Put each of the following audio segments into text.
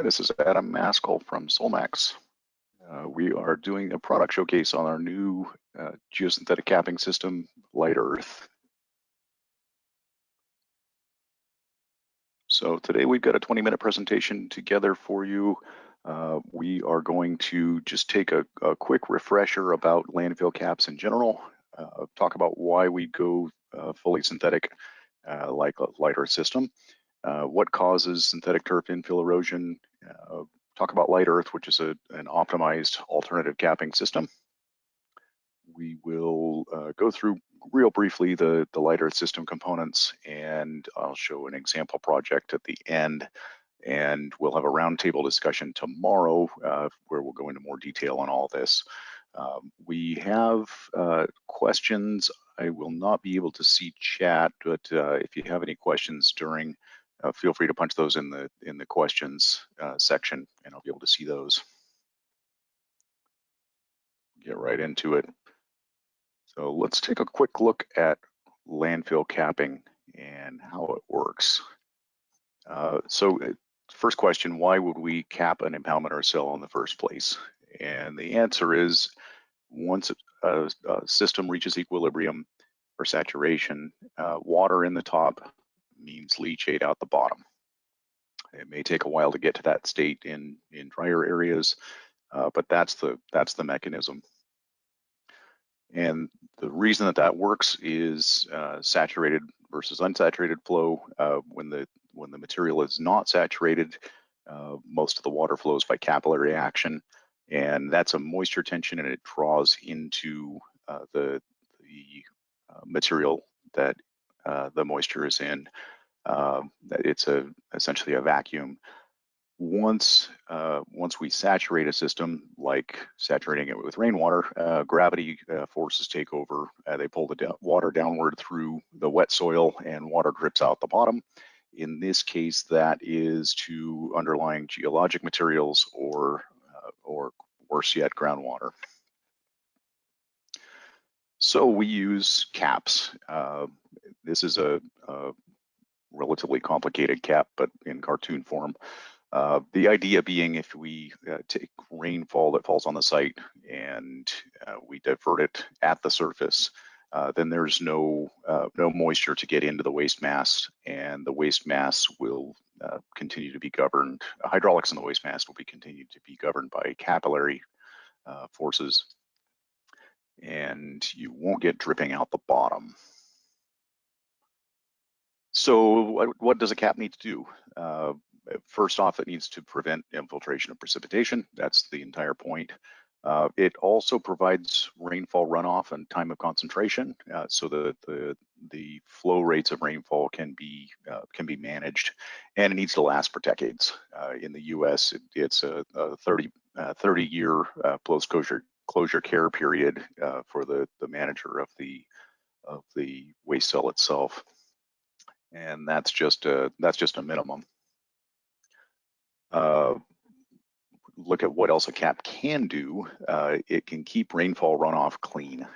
Hi, this is Adam Maskell from Solmax. We are doing a product showcase on our new geosynthetic capping system, LiteEarth. So today we've got a 20-minute presentation together for you. We are going to just take a quick refresher about landfill caps in general, talk about why we go fully synthetic like a LiteEarth system, what causes synthetic turf infill erosion, talk about LiteEarth, which is an optimized alternative capping system. We will go through real briefly the LiteEarth system components, and I'll show an example project at the end. And we'll have a roundtable discussion tomorrow where we'll go into more detail on all this. We have questions. I will not be able to see chat, but if you have any questions during, feel free to punch those in the questions section, and I'll be able to see those. Get right into it. So let's take a quick look at landfill capping and how it works. First question, why would we cap an impoundment or cell in the first place? And the answer is, once a system reaches equilibrium or saturation, water in the top means leachate out the bottom. It may take a while to get to that state in drier areas, but that's the mechanism. And the reason that works is saturated versus unsaturated flow. When the material is not saturated, most of the water flows by capillary action, and that's a moisture tension, and it draws into the material that the moisture is in. It's essentially a vacuum. Once we saturate a system, like saturating it with rainwater, gravity forces take over. They pull the water downward through the wet soil, and water drips out the bottom. In this case, that is to underlying geologic materials or worse yet, groundwater. So we use caps. This is a relatively complicated cap, but in cartoon form. The idea being, if we take rainfall that falls on the site and we divert it at the surface, then there's no moisture to get into the waste mass, and the waste mass will continue to be governed. Hydraulics in the waste mass will be continued to be governed by capillary forces, and you won't get dripping out the bottom. So what does a cap need to do? First off, it needs to prevent infiltration of precipitation. That's the entire point. It also provides rainfall runoff and time of concentration, so the flow rates of rainfall can be managed, and it needs to last for decades. In the U.S., it's a 30-year post-closure care period for the manager of the waste cell itself, and that's just a minimum. Look at what else a cap can do. It can keep rainfall runoff clean.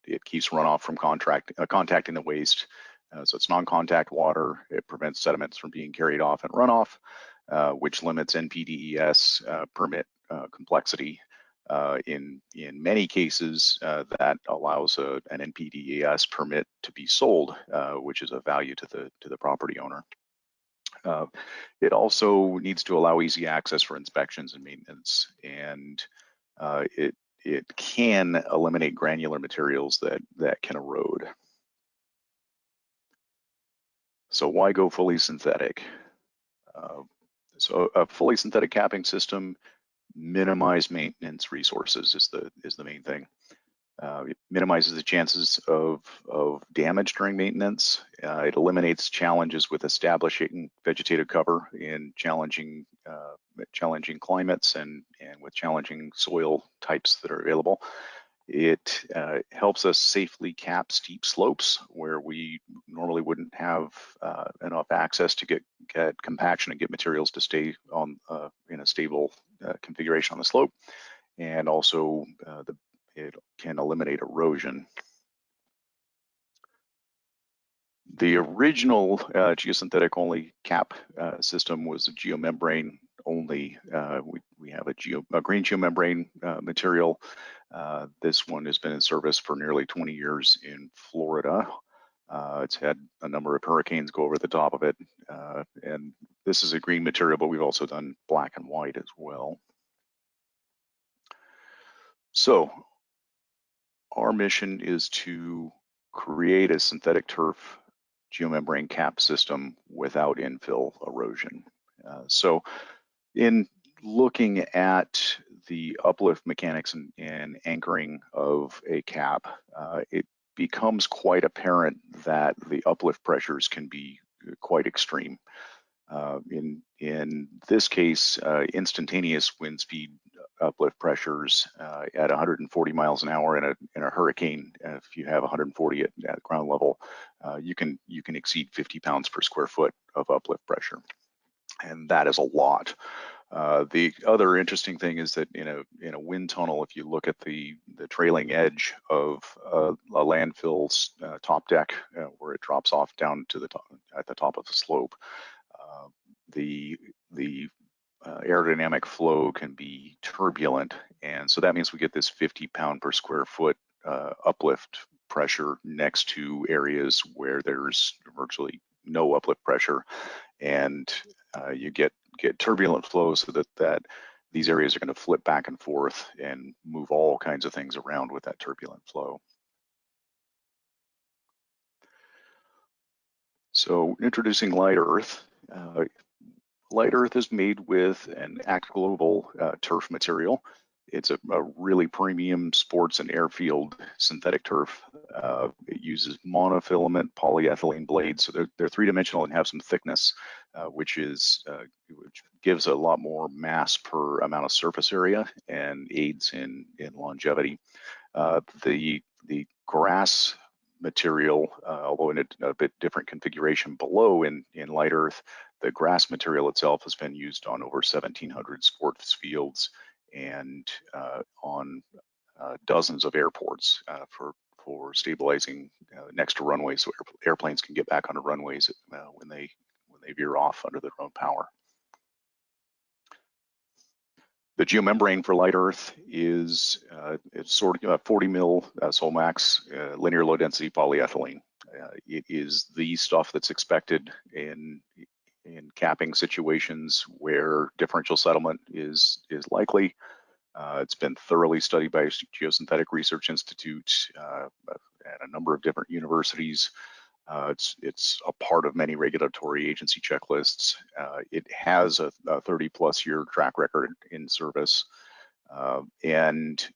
It keeps runoff from contacting the waste, so it's non-contact water. It prevents sediments from being carried off in runoff, which limits NPDES permit complexity. In many cases, that allows an NPDES permit to be sold, which is a value to the property owner. It also needs to allow easy access for inspections and maintenance, and it can eliminate granular materials that can erode. So why go fully synthetic? So a fully synthetic capping system minimize maintenance resources is the main thing. It minimizes the chances of damage during maintenance. It eliminates challenges with establishing vegetative cover in challenging climates and with challenging soil types that are available. It helps us safely cap steep slopes where we normally wouldn't have enough access to get compaction and get materials to stay on in a stable configuration on the slope, and also it can eliminate erosion. The original geosynthetic only cap system was a geomembrane only. We have a green geomembrane material. This one has been in service for nearly 20 years in Florida. It's had a number of hurricanes go over the top of it. And this is a green material, but we've also done black and white as well. So our mission is to create a synthetic turf geomembrane cap system without infill erosion. So in looking at the uplift mechanics and anchoring of a cap, it becomes quite apparent that the uplift pressures can be quite extreme. In this case, instantaneous wind speed uplift pressures at 140 miles an hour in a hurricane. If you have 140 at ground level, you can exceed 50 pounds per square foot of uplift pressure, and that is a lot. The other interesting thing is that in a wind tunnel, if you look at the trailing edge of a landfill's top deck, where it drops off down to the top, at the top of the slope, the aerodynamic flow can be turbulent, and so that means we get this 50 pound per square foot uplift pressure next to areas where there's virtually no uplift pressure, and you get turbulent flow, so that these areas are going to flip back and forth and move all kinds of things around with that turbulent flow. So introducing LiteEarth. LiteEarth is made with an Act Global turf material. It's a really premium sports and airfield synthetic turf. It uses monofilament polyethylene blades, so they're three-dimensional and have some thickness, which gives a lot more mass per amount of surface area and aids in longevity. The grass material, although in a bit different configuration below in LiteEarth, the grass material itself has been used on over 1,700 sports fields and on dozens of airports for stabilizing next to runways, so airplanes can get back onto runways when they veer off under their own power. The geomembrane for LiteEarth is it's sort of 40 mil Solmax linear low density polyethylene. It is the stuff that's expected in capping situations where differential settlement is likely. It's been thoroughly studied by Geosynthetic Research Institute at a number of different universities. It's a part of many regulatory agency checklists. It has a 30+ year track record in service, and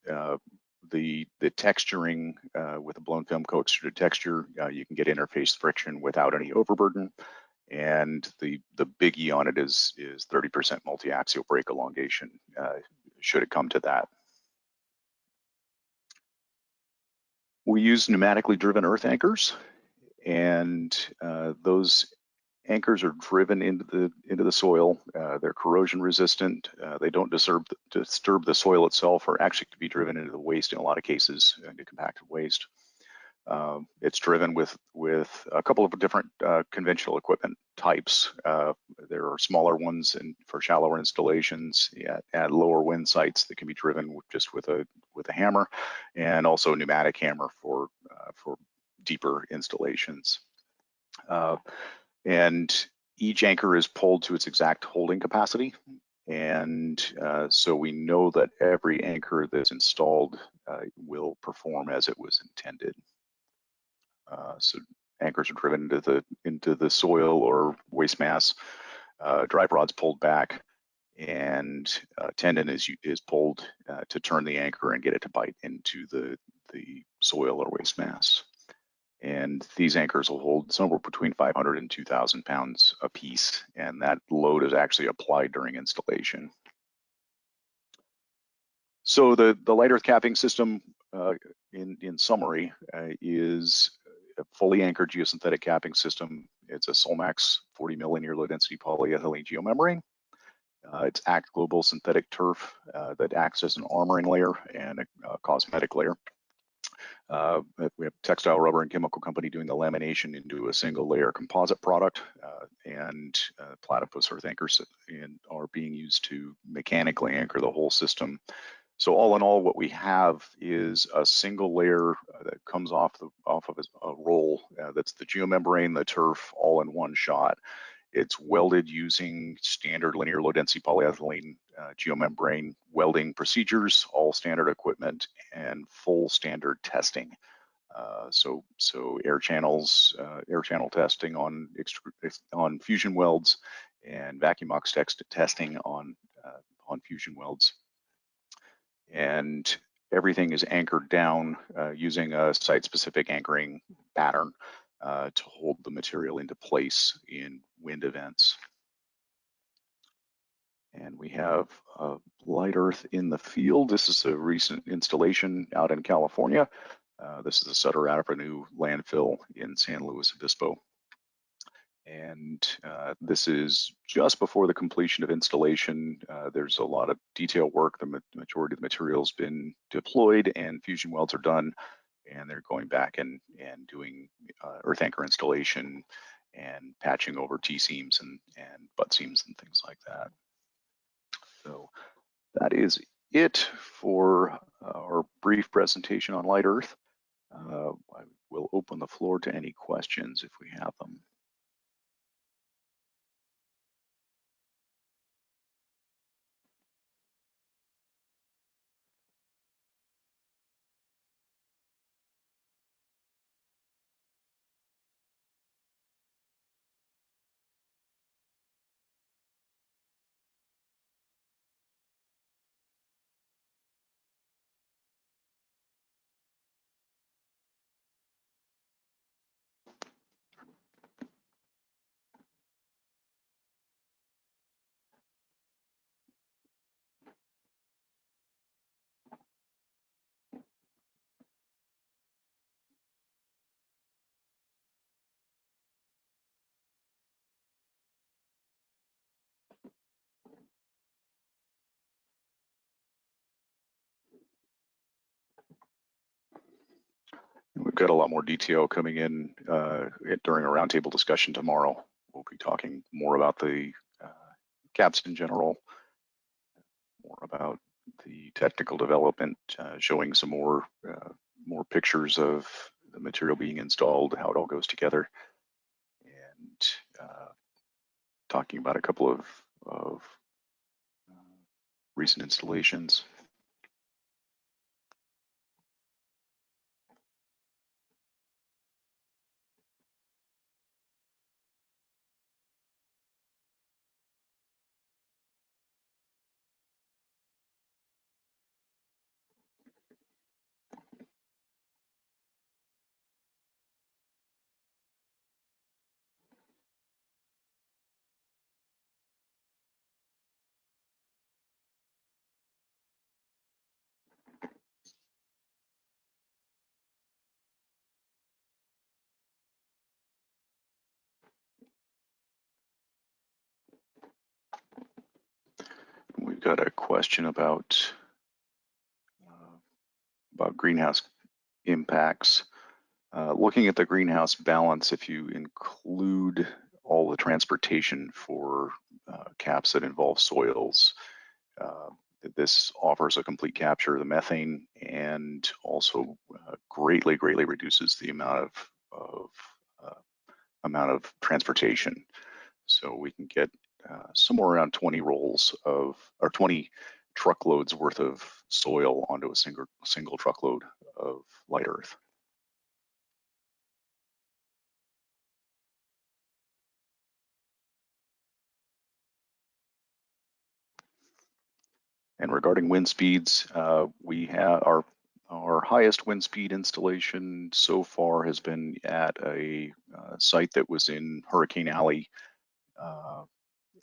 the texturing with a blown film co-extruded texture, you can get interface friction without any overburden. And the biggie on it is 30% multi-axial break elongation, should it come to that. We use pneumatically driven earth anchors, and those anchors are driven into the soil. They're corrosion resistant. They don't disturb the soil itself, or actually to be driven into the waste in a lot of cases, into compacted waste. It's driven with a couple of different conventional equipment types. There are smaller ones for shallower installations at lower wind sites that can be driven just with a hammer, and also a pneumatic hammer for deeper installations. And each anchor is pulled to its exact holding capacity. And so we know that every anchor that's installed will perform as it was intended. So anchors are driven into the soil or waste mass, drive rods pulled back, and tendon is pulled to turn the anchor and get it to bite into the soil or waste mass. And these anchors will hold somewhere between 500 and 2,000 pounds a piece, and that load is actually applied during installation. So the LiteEarth capping system, in summary, is a fully anchored geosynthetic capping system. It's a Solmax 40 mil linear low density polyethylene geomembrane. It's Act Global synthetic turf that acts as an armoring layer and a cosmetic layer. We have textile, rubber, and chemical company doing the lamination into a single layer composite product, and platypus earth anchors are being used to mechanically anchor the whole system. So all in all, what we have is a single layer that comes off of a roll that's the geomembrane, the turf, all in one shot. It's welded using standard linear low density polyethylene geomembrane welding procedures, all standard equipment, and full standard testing. So air channel testing on fusion welds, and vacuum ox testing on fusion welds. And everything is anchored down using a site-specific anchoring pattern to hold the material into place in wind events. And we have LiteEarth in the field. This is a recent installation out in California. This is a Sutter Avenue landfill in San Luis Obispo. And this is just before the completion of installation. There's a lot of detail work. The majority of the material's been deployed and fusion welds are done. And they're going back and doing earth anchor installation and patching over T-seams and butt seams and things like that. So that is it for our brief presentation on LiteEarth. I will open the floor to any questions if we have them. We've got a lot more detail coming in during a roundtable discussion tomorrow. We'll be talking more about the caps in general, more about the technical development, showing some more pictures of the material being installed, how it all goes together, and talking about a couple of recent installations. We've got a question about greenhouse impacts. Looking at the greenhouse balance, if you include all the transportation for caps that involve soils, this offers a complete capture of the methane and also greatly reduces the amount of transportation. So we can get somewhere around 20 rolls of, or 20 truckloads worth of soil onto a single truckload of LiteEarth. And regarding wind speeds, we have our highest wind speed installation so far has been at a site that was in Hurricane Alley,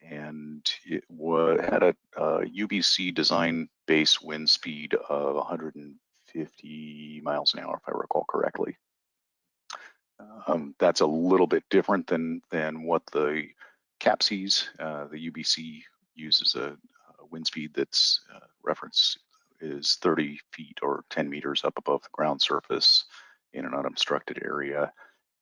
and it had a UBC design base wind speed of 150 miles an hour, if I recall correctly. That's a little bit different than what the cap sees. The UBC uses a wind speed that's referenced is 30 feet or 10 meters up above the ground surface in an unobstructed area.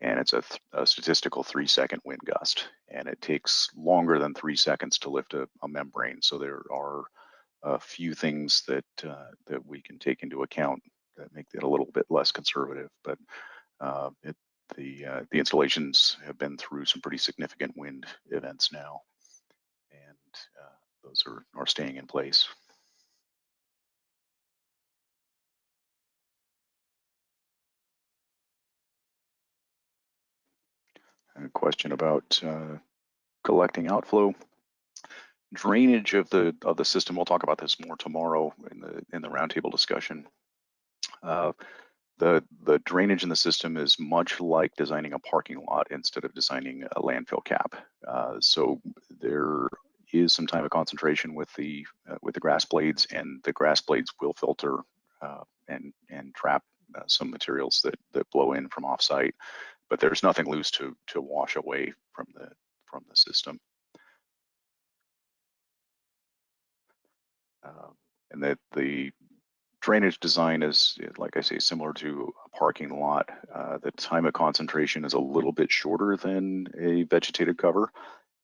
And it's a statistical 3-second wind gust. And it takes longer than 3 seconds to lift a membrane. So there are a few things that that we can take into account that make it a little bit less conservative. But the installations have been through some pretty significant wind events now, and those are staying in place. A question about collecting outflow. Drainage of the system. We'll talk about this more tomorrow in the roundtable discussion. The drainage in the system is much like designing a parking lot instead of designing a landfill cap. So there is some time of concentration with the grass blades, and the grass blades will filter and trap some materials that blow in from offsite. But there's nothing loose to wash away from the system. And that the drainage design is, like I say, similar to a parking lot. The time of concentration is a little bit shorter than a vegetated cover,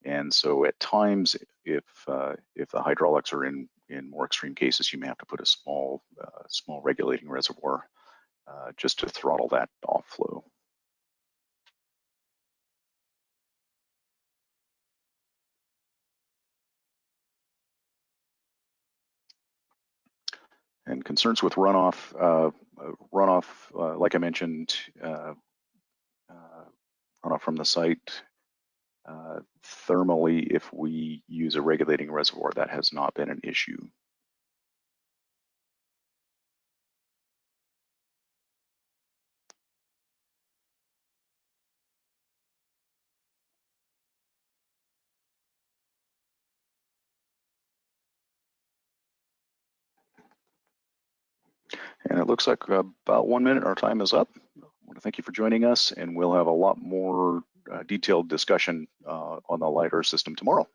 and so at times, if the hydraulics are in more extreme cases, you may have to put a small regulating reservoir just to throttle that off flow. And concerns with runoff, like I mentioned, runoff from the site. Thermally, if we use a regulating reservoir, that has not been an issue. And it looks like about 1 minute, our time is up. I want to thank you for joining us, and we'll have a lot more detailed discussion on the LiteEarth system tomorrow.